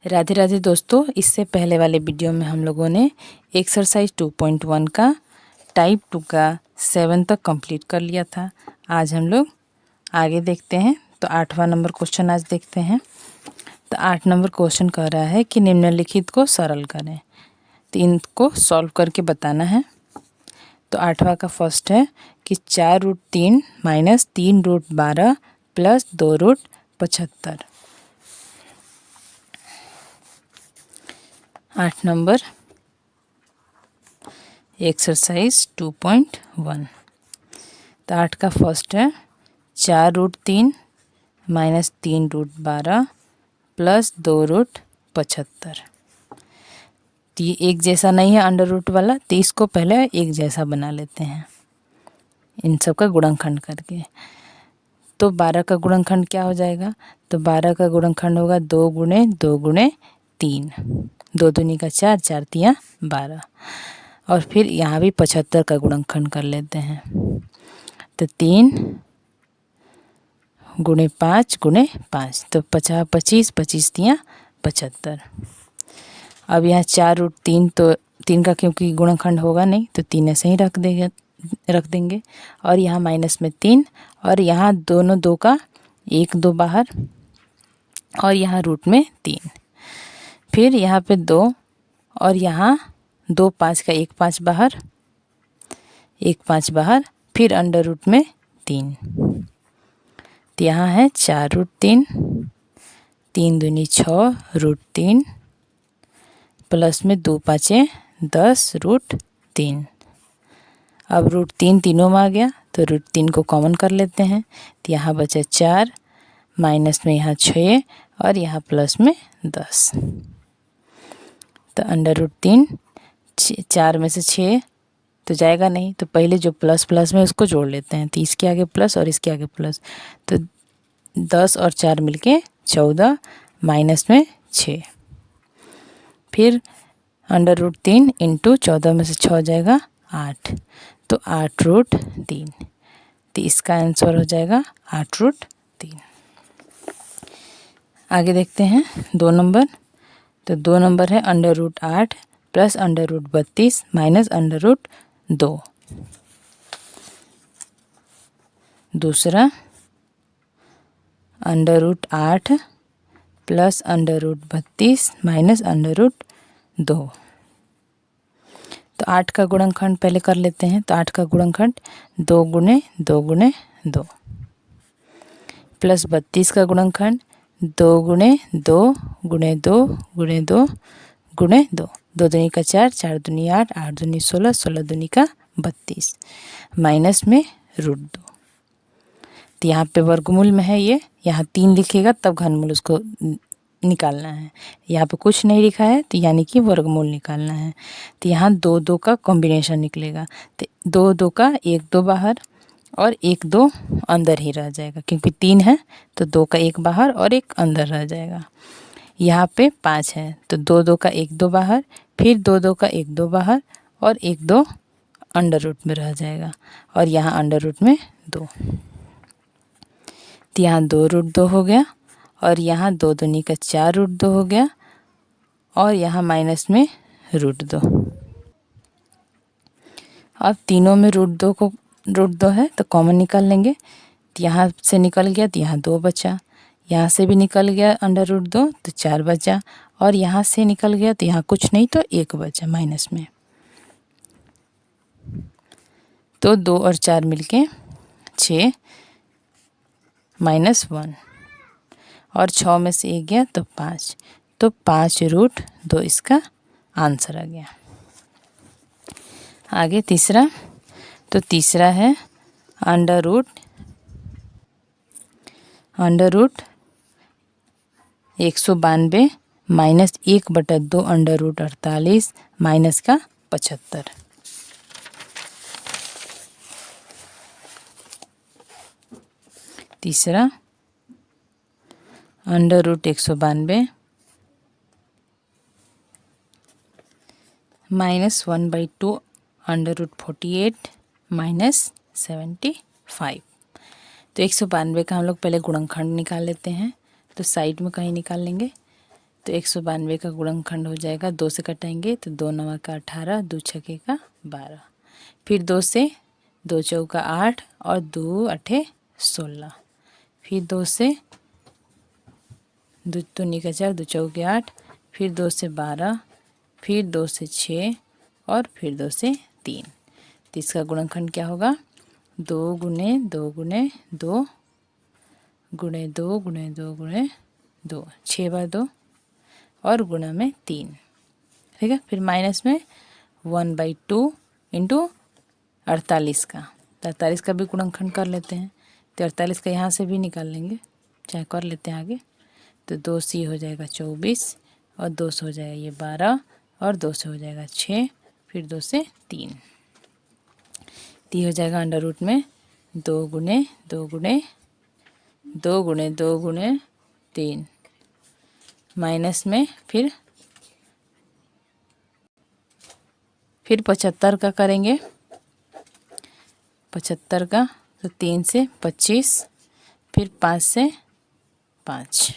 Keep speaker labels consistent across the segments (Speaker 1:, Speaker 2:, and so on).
Speaker 1: राधे राधे दोस्तों, इससे पहले वाले वीडियो में हम लोगों ने एक्सरसाइज 2.1 का टाइप 2 का 7 तक कंप्लीट कर लिया था। आज हम लोग आगे देखते हैं। तो 8वां नंबर क्वेश्चन आज देखते हैं। तो 8 नंबर क्वेश्चन कह रहा है कि निम्नलिखित को सरल करें। तो इनको सॉल्व करके बताना है। तो 8वां का फर्स्ट है कि 4√3 माइनस 3√12 प्लस 2√75। 8 number exercise 2.1। तो 8 का फर्स्ट है 4√3 माइनस 3√12 प्लस 2√75। तो ये एक जैसा नहीं है अंडर रूट वाला, तो इसको पहले एक जैसा बना लेते हैं इन सब का गुणनखंड करके। तो 12 का गुणनखंड क्या हो जाएगा? तो 12 का गुणनखंड होगा 2 गुणे 2 गुणे 3, 2 दूनी का 4, 4 तिया 12। और फिर यहाँ भी 75 का गुणनखंड कर लेते हैं। तो 3 गुणे 5 गुणे 5, तो 50 25, 25 तिया 75। अब यहाँ 4√3, तो 3 का क्योंकि गुणनखंड होगा नहीं तो 3 ऐसे ही रख देंगे। और यहाँ माइनस में 3, और यहाँ दोनों 2 का 1 2 बाहर, और यहाँ रूट में 3। फिर यहाँ पे 2, और यहाँ 2 5 का 1 5 बाहर, 1 5 बाहर, फिर अंडर रूट में 3। तो यहाँ है 4√3, 3 दूनी 6 √3 प्लस में 2 5 10√3। अब √3 तीनों में आ गया, तो √3 को कॉमन कर लेते हैं। तो यहाँ बचा 4, माइनस में यहाँ 6, और यहाँ प्लस में 10। तो अंडर √3, 4 में से 6 तो जाएगा नहीं, तो पहले जो प्लस प्लस में उसको जोड़ लेते हैं। तो इसके आगे प्लस और इसके आगे प्लस, तो 10 और 4 मिलके 14, माइनस में 6। फिर अंडर √3 इंटू 14 में से 6 हो जाएगा 8, तो 8√3। तो इसका आंसर हो जाएगा 8√3। आगे देखते हैं 2 नंबर। तो 2 नंबर है अंडर√8 प्लस अंडर√32 माइनस अंडर√2। दूसरा अंडर√8 प्लस अंडर√32 माइनस अंडर√2। तो 8 का गुणनखंड पहले कर लेते हैं। तो 8 का गुणनखंड 2 गुणे 2 गुणे 2 प्लस 32 का गुणनखंड 2 गुणे 2 गुणे 2 गुणे 2 गुणे 2, 2 दूनी का 4, 4 दूनी 8, 8 दूनी 16, 16 दूनी का 32, माइनस में √2। तो यहाँ पे वर्गमूल में है ये, यहाँ 3 लिखेगा तब घनमूल उसको निकालना है। यहाँ पे कुछ नहीं लिखा है, तो यानी कि वर्गमूल निकालना है। तो यहाँ 2 2 का कॉम्बिनेशन निकलेगा। तो 2 2 का 1 2 बाहर, और 1 2 अंदर ही रह जाएगा, क्योंकि 3 है तो 2 का 1 बाहर और 1 अंदर रह जाएगा। यहाँ पे 5 है, तो 2 2 का 1 2 बाहर, फिर 2 2 का 1 2 बाहर, और 1 2 अंडर रूट में रह जाएगा, और यहाँ अंडर रूट में 2। तो यहाँ 2√2 हो गया, और यहाँ 2 दूनी का 4√2 हो गया, और यहाँ माइनस में √2। अब तीनों में √2 है तो कॉमन निकाल लेंगे। तो यहाँ से निकल गया तो यहाँ 2 बचा, यहाँ से भी निकल गया अंडर√2 तो 4 बचा, और यहाँ से निकल गया तो यहाँ कुछ नहीं तो 1 बचा माइनस में। तो 2 और 4 मिलके 6 -1, और 6 में से 1 गया तो 5, तो 5√2 इसका आंसर आ गया। आगे तीसरा। तो तीसरा है अंडर रूट 192 माइनस 1/2 अंडर√48 माइनस का 75। तीसरा अंडर√192 माइनस 1/2 अंडर√48 माइनस 75। तो 192 का हम लोग पहले गुणनखंड निकाल लेते हैं। तो साइड में कहीं निकाल लेंगे। तो तो 192 का गुणनखंड हो जाएगा, 2 से कटाएंगे तो 2 9 का 18, 2 छके का 12, फिर 2 से 2 चौका 8 और 2 8 16, फिर 2 से 2 दूनी का 4, 2 चौके 8, फिर 2 से 12, फिर 2 से 6 और फिर 2 से 3। तो इसका गुणनखंड क्या होगा? 2 गुणे 2 गुणे 2 गुणे 2 गुणे 2 गुणे 2, 6 बार 2 और गुणा में 3, ठीक है। फिर माइनस में 1/2 इंटू 48 का, तो 48 का भी गुणनखंड कर लेते हैं। तो 48 का यहाँ से भी निकाल लेंगे, चाहे कर लेते हैं आगे। तो 2 से हो जाएगा 24 और 2 से हो जाएगा ये 12 और 2 से हो जाएगा 6, फिर 2 से 3। तो हो जाएगा अंडर रूट में 2 गुणे 2 गुणे 2 गुणे 2 गुणे 3, माइनस में फिर 75 का करेंगे, 75 का, तो 3 से 25, फिर 5 से 5।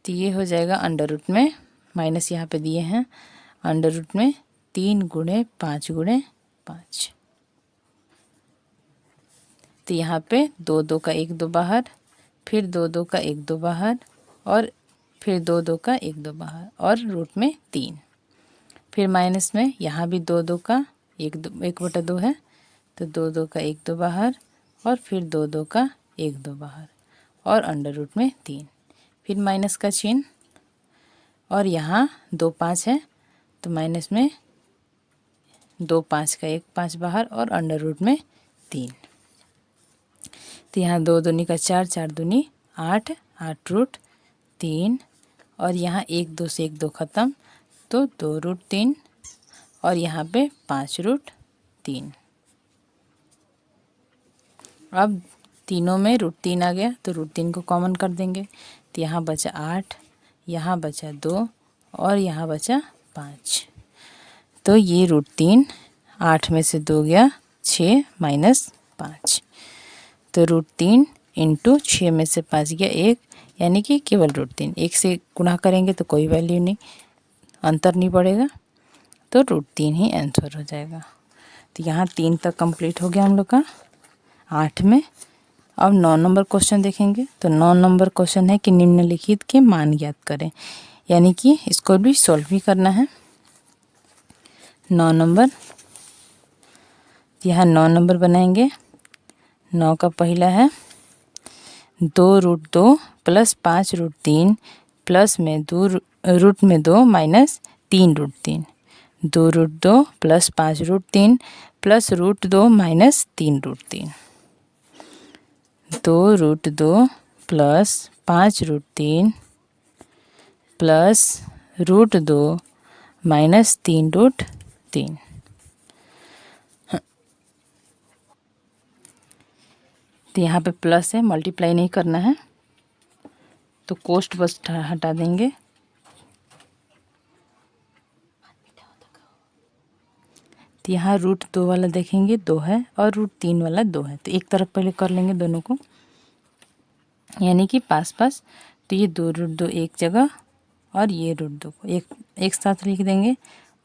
Speaker 1: तो ये हो जाएगा अंडर रूट में, माइनस यहाँ पे दिए हैं, अंडर रूट में 3 गुणे 5 गुणे 5। तो यहाँ पे 2 2 का 1 2 बाहर, फिर 2 2 का 1 2 बाहर और फिर 2 2 का 1 2 बाहर और रूट में 3। फिर माइनस में यहाँ भी 2 2 का 1/2 है, तो 2 2 का 1 2 बाहर और फिर 2 2 का 1 2 बाहर और अंडर रूट में 3। फिर माइनस का चिन्ह और यहाँ 2 5 है, तो माइनस में 2 5 का 1 5 बाहर और अंडर रूट में 3। तो यहाँ 2 दूनी का 4, 4 दूनी 8, 8 रूट 3 और यहाँ 1 2 से 1 2 ख़त्म, तो 2 रूट 3 और यहाँ पे 5 रूट 3। अब तीनों में रूट 3 आ गया, तो रूट 3 को कॉमन कर देंगे। तो यहाँ बचा 8, यहाँ बचा 2 और यहाँ बचा 5। तो ये रूट 3, 8 में से 2 गया 6 माइनस 5, तो रूट 3 इंटू 6 में से 5 गया 1, यानी कि केवल रूट 3। 1 से गुणा करेंगे तो कोई वैल्यू नहीं, अंतर नहीं पड़ेगा, तो रूट 3 ही आंसर हो जाएगा। तो यहाँ 3 तक कंप्लीट हो गया हम लोग का 8 में। अब 9 नंबर क्वेश्चन देखेंगे। तो 9 नंबर क्वेश्चन है कि निम्नलिखित के मान ज्ञात करें, यानी कि इसको भी सॉल्व भी करना है। 9 नंबर, यहाँ 9 नंबर बनाएंगे। 9 का पहला है 2 रूट 2 प्लस 5 रूट 3 प्लस में 2 रूट में 2 minus 3 root 3, 2 root 2 plus 5 root 3 plus root 2 minus 3 root 3, 2 root 2 plus 5 root 3 plus root 2 minus 3 root 3। तो यहाँ पे प्लस है, मल्टीप्लाई नहीं करना है, तो कोष्ठ बस हटा देंगे। तो यहाँ रूट 2 वाला देखेंगे 2 है और रूट 3 वाला 2 है, तो एक तरफ पहले कर लेंगे दोनों को, यानी कि पास पास। तो ये 2 रूट 2 एक जगह और ये रूट 2 को एक साथ लिख देंगे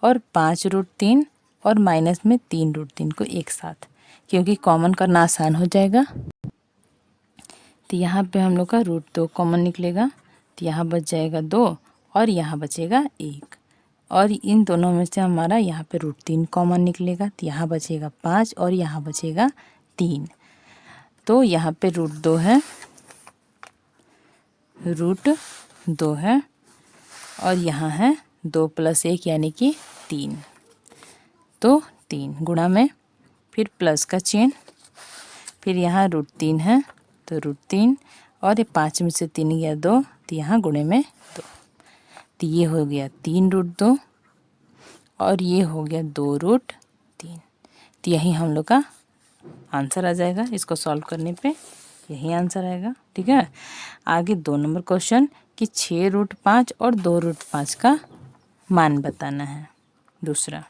Speaker 1: और 5 रूट 3 और माइनस में 3 रूट 3 को एक साथ, क्योंकि कॉमन करना आसान हो जाएगा। तो यहाँ पे हम लोग का रूट 2 कॉमन निकलेगा, तो यहाँ बच जाएगा 2 और यहाँ बचेगा 1, और इन दोनों में से हमारा यहाँ पे रूट 3 कॉमन निकलेगा, तो यहाँ बचेगा 5 और यहाँ बचेगा 3। तो यहाँ पे रूट 2 है, रूट 2 है और यहाँ है 2 प्लस 1 यानी कि 3, तो 3 गुणा में फिर प्लस का चिन्ह, फिर यहाँ रूट 3 है तो रूट 3 और ये 5 में से 3 गया 2, तो यहाँ गुणे में 2, तो ये हो गया 3 रूट 2 और ये हो गया 2 रूट 3। तो यही हम लोग का आंसर आ जाएगा। इसको सॉल्व करने पे यही आंसर आएगा, ठीक है। आगे 2 नंबर क्वेश्चन कि 6 रूट 5 और 2 रूट 5 का मान बताना है। दूसरा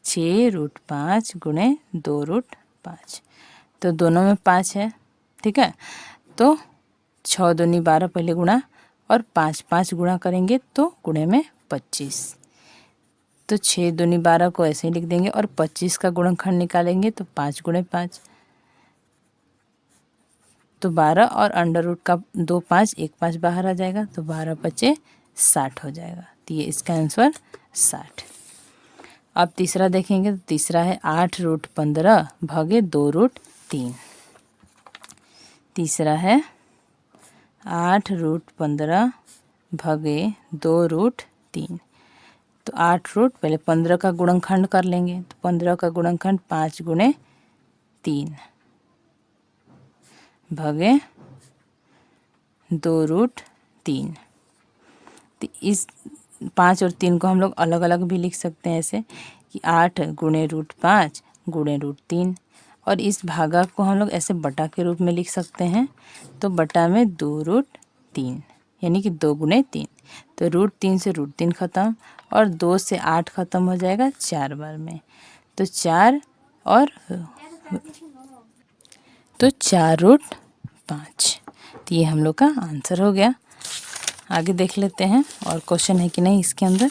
Speaker 1: 6 रूट 5 गुणे 2 रूट 5, तो दोनों में 5 है, ठीक है। तो 6 दूनी 12 पहले गुणा और 5 5 गुणा करेंगे तो गुणे में 25। तो 6 दूनी 12 को ऐसे ही लिख देंगे और 25 का गुणनखंड निकालेंगे तो 5 गुणे 5, तो 12 और अंडर रूट का 2 5 1 5 बाहर आ जाएगा तो 12 बचे 60 हो जाएगा। तो ये इसका आंसर 60। अब तीसरा देखेंगे तो तीसरा है 8 रूट 15 भागे 2 रूट 3। तीसरा है 8 रूट 15 भागे 2 रूट 3। तो 8 रूट पहले 15 का गुणनखंड कर लेंगे तो 15 का गुणनखंड 5 गुणे 3 भागे 2 रूट 3। तो इस 5 और 3 को हम लोग अलग अलग भी लिख सकते हैं ऐसे कि 8 गुणे रूट 5 गुणे रूट 3, और इस भागा को हम लोग ऐसे बटा के रूप में लिख सकते हैं। तो बटा में 2 रूट 3 यानी कि 2 गुणे 3। तो रूट 3 से रूट 3 ख़त्म और 2 से 8 ख़त्म हो जाएगा 4 बार में। तो 4 रूट 5। तो ये हम लोग का आंसर हो गया। आगे देख लेते हैं और क्वेश्चन है कि नहीं इसके अंदर।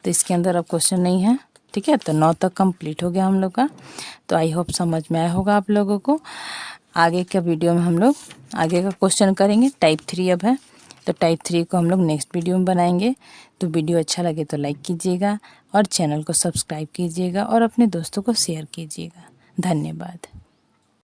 Speaker 1: तो इसके अंदर अब क्वेश्चन नहीं है, ठीक है। तो 9 तक कंप्लीट हो गया हम लोग का। तो आई होप समझ में आया होगा आप लोगों को। आगे का वीडियो में हम लोग आगे का क्वेश्चन करेंगे। टाइप 3 अब है, तो टाइप 3 को हम लोग नेक्स्ट वीडियो में बनाएंगे। तो वीडियो अच्छा लगे तो लाइक कीजिएगा और चैनल को सब्सक्राइब कीजिएगा और अपने दोस्तों को शेयर कीजिएगा। धन्यवाद।